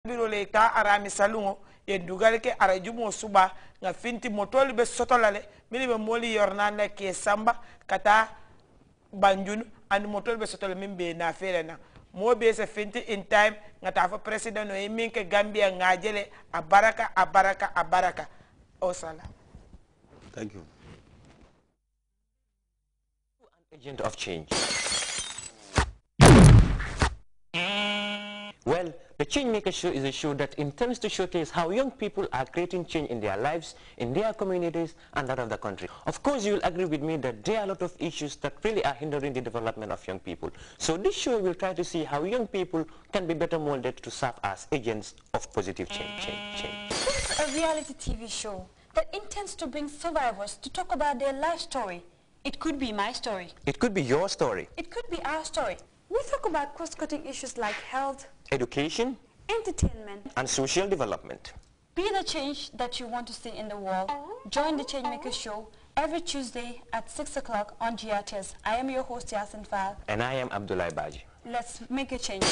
birole ka arami salungo ye dugal ke arajumo suba nga finti motoli be sotolale mili be moli yornanda ke samba kata banjun and motoli be sotole mimbe na fere na mo be se finti in time nga ta fa president no min ke Gambia ngajele abaraka o sala. Thank you. An agent of change. Well, the Changemaker Show is a show that intends to showcase how young people are creating change in their lives, in their communities, and that of the country. Of course, you will agree with me that there are a lot of issues that really are hindering the development of young people. So this show will try to see how young people can be better molded to serve as agents of positive change. This is a reality TV show that intends to bring survivors to talk about their life story. It could be my story. It could be your story. It could be our story. We talk about cross-cutting issues like health, education, entertainment, and social development. Be the change that you want to see in the world. Join the Changemaker Show every Tuesday at 6 o'clock on GRTs. I am your host, Yasin Fall. And I am Abdullah Baji. Let's make a change.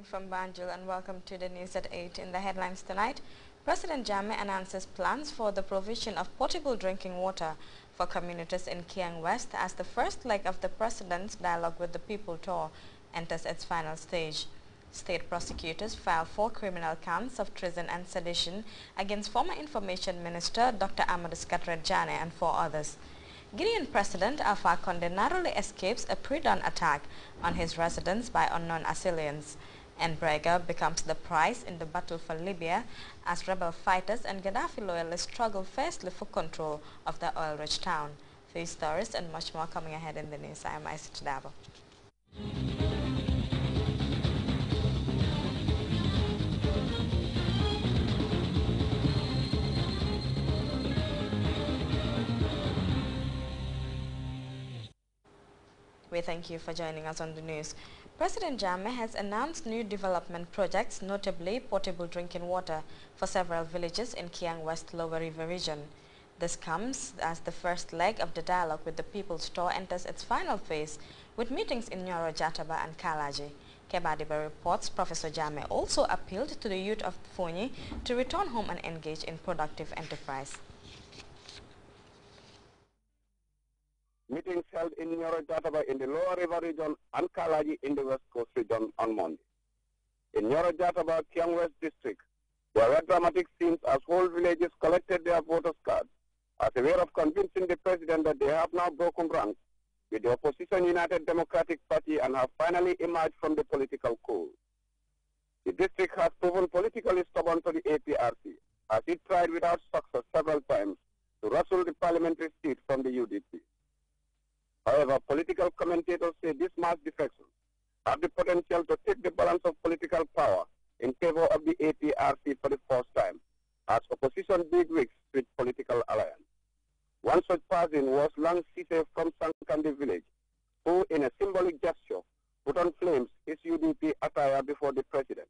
From Banjul and welcome to the news at 8. In the headlines tonight, President Jammeh announces plans for the provision of potable drinking water for communities in Kiang West as the first leg of the President's Dialogue with the People tour enters its final stage. State prosecutors filed 4 criminal counts of treason and sedition against former Information Minister Dr. Amadou Skatred Janneh and 4 others. Guinean President Alpha Condé narrowly escapes a pre-dawn attack on his residence by unknown assailants. And Brega becomes the prize in the battle for Libya as rebel fighters and Gaddafi loyalists struggle fiercely for control of the oil-rich town. These stories and much more coming ahead in the news. I am Isit Dabo. We thank you for joining us on the news. President Jammeh has announced new development projects, notably potable drinking water for several villages in Kiang West Lower River region. This comes as the first leg of the Dialogue with the People's tour enters its final phase with meetings in Nyoro, Jataba and Kalaji. Kebadiba reports Professor Jammeh also appealed to the youth of Fonyi to return home and engage in productive enterprise. Meetings held in Nyoro Jataba in the Lower River region and Kalaji in the West Coast region on Monday. In Nyoro Jataba, Kiang West district, there were dramatic scenes as whole villages collected their voters' cards as a way of convincing the president that they have now broken ranks with the opposition United Democratic Party and have finally emerged from the political cold. The district has proven politically stubborn to the APRC as it tried without success several times to wrestle the parliamentary seat from the UDP. However, political commentators say this mass defection have the potential to tip the balance of political power in favor of the APRC for the first time, as opposition bigwigs switch political alliance. One such person was Lang Sise from Sankandi village, who, in a symbolic gesture, put on flames his UDP attire before the president,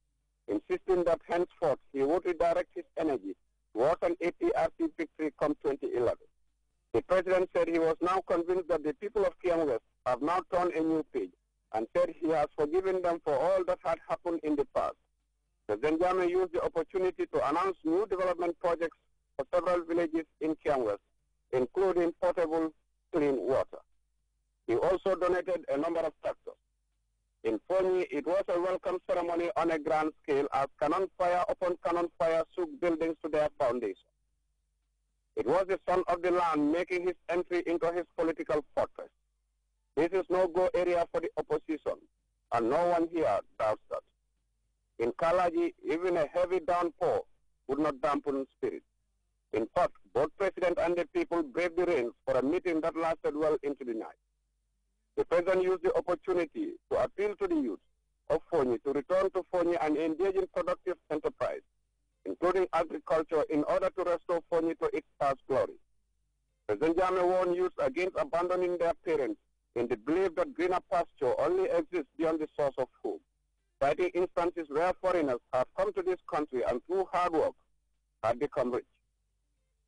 insisting that henceforth he would redirect his energy towards an APRC victory come 2011. The president said he was now convinced that the people of Kiang West have now turned a new page and said he has forgiven them for all that had happened in the past. President Jammeh used the opportunity to announce new development projects for several villages in Kiang West, including potable clean water. He also donated a number of tractors. In Fonyi, it was a welcome ceremony on a grand scale as cannon fire upon cannon fire shook buildings to their foundation. It was the son of the land making his entry into his political fortress. This is no-go area for the opposition, and no one here doubts that. In Kalaji, even a heavy downpour would not dampen spirit. In fact, both President and the people braved the rains for a meeting that lasted well into the night. The President used the opportunity to appeal to the youth of Fonyi to return to Fonyi and engage in productive enterprise, including agriculture, in order to restore Fonyi to its past glory. President Jammeh warned youth against abandoning their parents in the belief that greener pasture only exists beyond the source of food, citing instances where foreigners have come to this country and through hard work have become rich.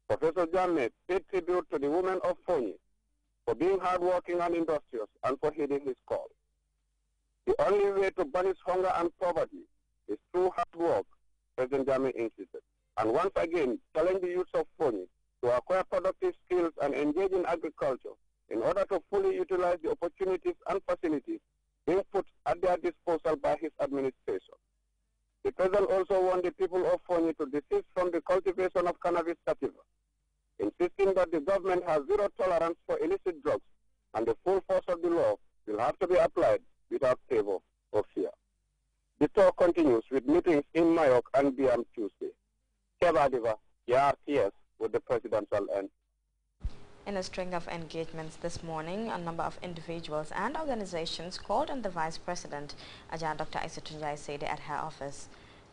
Professor Jammeh paid tribute to the women of Fonyi for being hardworking and industrious and for heeding his call. The only way to banish hunger and poverty is through hard work, President Jammeh insisted, and once again challenged the youth of Fonyi to acquire productive skills and engage in agriculture in order to fully utilize the opportunities and facilities being put at their disposal by his administration. The President also warned the people of Fonyi to desist from the cultivation of cannabis sativa, insisting that the government has zero tolerance for illicit drugs and the full force of the law will have to be applied without favor or fear. The tour continues with meetings in Mayok and Biam Tuesday. Kebadiva, RTS, with the presidential end. In a string of engagements this morning, a number of individuals and organizations called on the Vice President, Ajahn Dr. Isatunjai Sede, at her office.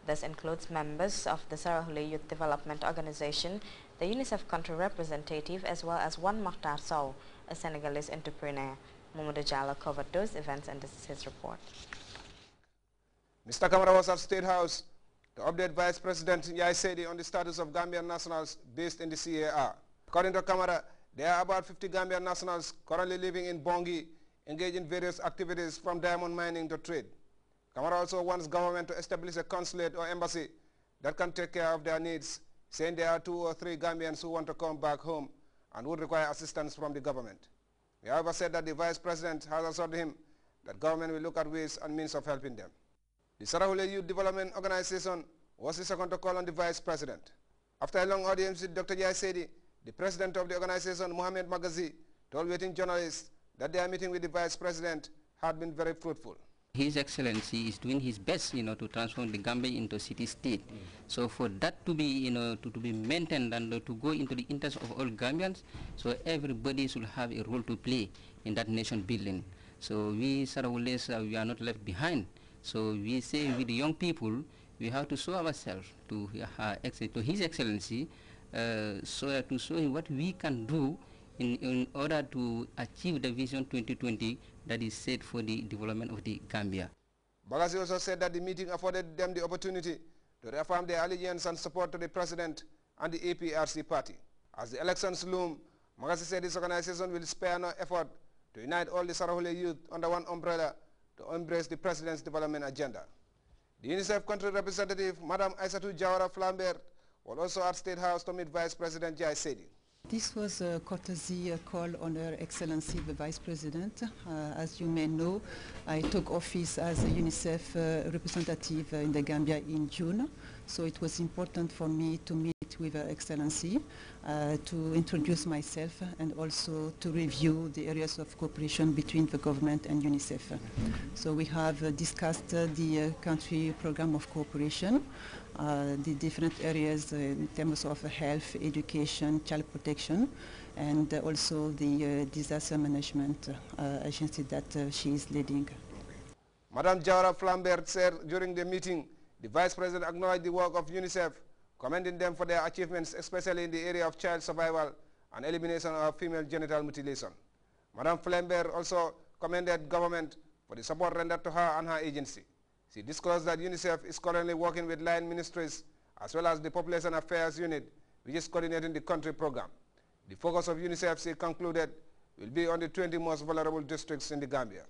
This includes members of the Sarahule Youth Development Organization, the UNICEF country representative, as well as one Makhtar Sow, a Senegalese entrepreneur. Mamadou Jallo covered those events, and this is his report. Mr. Kamara was at State House to update Vice President Yai Sedi on the status of Gambian nationals based in the CAR. According to Kamara, there are about 50 Gambian nationals currently living in Bongi, engaged in various activities from diamond mining to trade. Kamara also wants government to establish a consulate or embassy that can take care of their needs, saying there are 2 or 3 Gambians who want to come back home and would require assistance from the government. He however said that the Vice President has assured him that government will look at ways and means of helping them. The Sarahule Youth Development Organization was the second to call on the Vice President. After a long audience with Dr. Yai Sedi, the President of the organization, Mohamed Magazi, told waiting journalists that their meeting with the Vice President had been very fruitful. His Excellency is doing his best, to transform the Gambia into a city-state. So for that to be, to be maintained and to go into the interest of all Gambians, so everybody should have a role to play in that nation building. So we Sarahules, we are not left behind. So we say with the young people, we have to show ourselves to His Excellency, so to show him what we can do in order to achieve the Vision 2020 that is set for the development of the Gambia. Bagazi also said that the meeting afforded them the opportunity to reaffirm their allegiance and support to the President and the APRC party. As the elections loom, Magazi said this organization will spare no effort to unite all the Sarahule youth under one umbrella to embrace the President's development agenda. The UNICEF country representative, Madam Aissatou Jawara Flambert, was also at State House to meet Vice President Jai Sedi. This was a courtesy call on Her Excellency the Vice President. As you may know, I took office as a UNICEF representative in the Gambia in June, so it was important for me to meet with Her Excellency to introduce myself and also to review the areas of cooperation between the government and UNICEF. So we have discussed the country program of cooperation, the different areas in terms of health, education, child protection, and also the disaster management agency that she is leading. Madam Jawara Flambert said during the meeting, the Vice President acknowledged the work of UNICEF, commending them for their achievements, especially in the area of child survival and elimination of female genital mutilation. Madam Flambert also commended government for the support rendered to her and her agency. She disclosed that UNICEF is currently working with line ministries as well as the Population Affairs Unit, which is coordinating the country program. The focus of UNICEF, she concluded, will be on the 20 most vulnerable districts in the Gambia.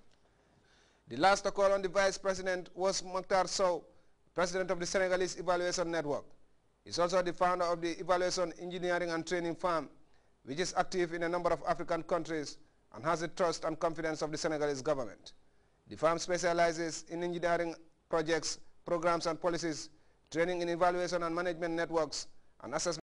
The last to call on the Vice President was Makhtar Sow, President of the Senegalese Evaluation Network. He is also the founder of the Evaluation Engineering and Training Firm, which is active in a number of African countries and has the trust and confidence of the Senegalese government. The firm specializes in engineering projects, programs and policies, training in evaluation and management networks, An assessment